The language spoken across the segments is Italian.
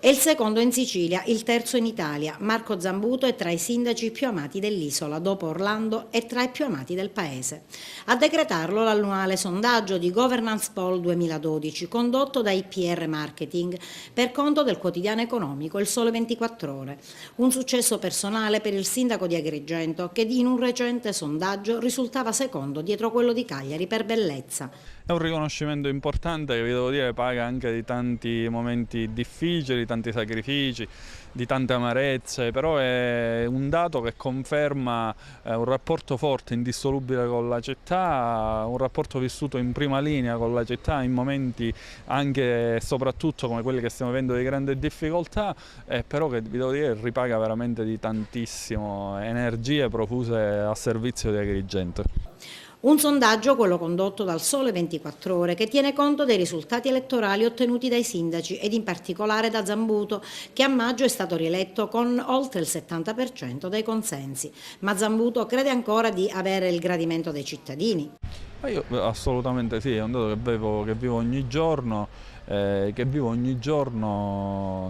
È il secondo in Sicilia, il terzo in Italia. Marco Zambuto è tra i sindaci più amati dell'isola, dopo Orlando è tra i più amati del paese. A decretarlo l'annuale sondaggio di Governance Poll 2012, condotto da IPR Marketing per conto del quotidiano economico Il Sole 24 Ore. Un successo personale per il sindaco di Agrigento, che in un recente sondaggio risultava secondo dietro quello di Cagliari per bellezza. È un riconoscimento importante che vi devo dire paga anche di tanti momenti difficili, tanti sacrifici, di tante amarezze, però è un dato che conferma un rapporto forte, indissolubile con la città, un rapporto vissuto in prima linea con la città in momenti anche e soprattutto come quelli che stiamo vivendo di grande difficoltà, però che vi devo dire ripaga veramente di tantissimo, energie profuse a servizio di Agrigento. Un sondaggio, quello condotto dal Sole 24 Ore, che tiene conto dei risultati elettorali ottenuti dai sindaci ed in particolare da Zambuto, che a maggio è stato rieletto con oltre il 70% dei consensi. Ma Zambuto crede ancora di avere il gradimento dei cittadini. Ma io assolutamente sì, è un dato che vivo ogni giorno,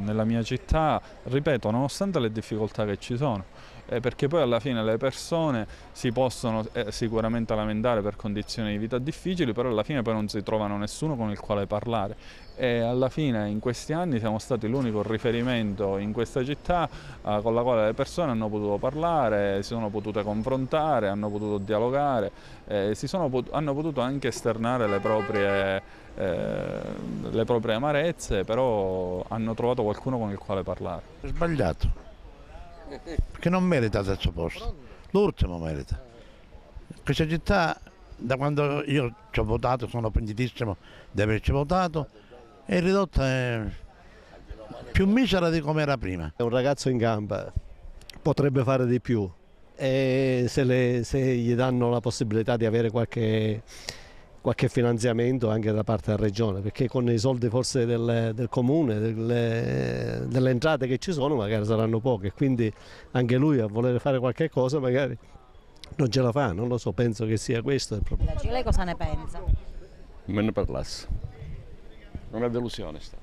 nella mia città, ripeto, nonostante le difficoltà che ci sono, perché poi alla fine le persone si possono sicuramente lamentare per condizioni di vita difficili, però alla fine poi non si trovano nessuno con il quale parlare. E alla fine in questi anni siamo stati l'unico riferimento in questa città con la quale le persone hanno potuto parlare, si sono potute confrontare, hanno potuto dialogare, hanno potuto anche esternare le proprie amarezze, però hanno trovato qualcuno con il quale parlare. È sbagliato, perché non merita il terzo posto, l'ultimo merita. Questa città, da quando io ci ho votato, sono pentitissimo di averci votato, è ridotta più misera di come era prima. È un ragazzo in gamba, potrebbe fare di più e se gli danno la possibilità di avere qualche finanziamento anche da parte della regione, perché con i soldi forse del comune, delle entrate che ci sono magari saranno poche, quindi anche lui a voler fare qualche cosa magari non ce la fa, non lo so, penso che sia questo il problema. Lei cosa ne pensa? Non me ne parlasse, è una delusione sta.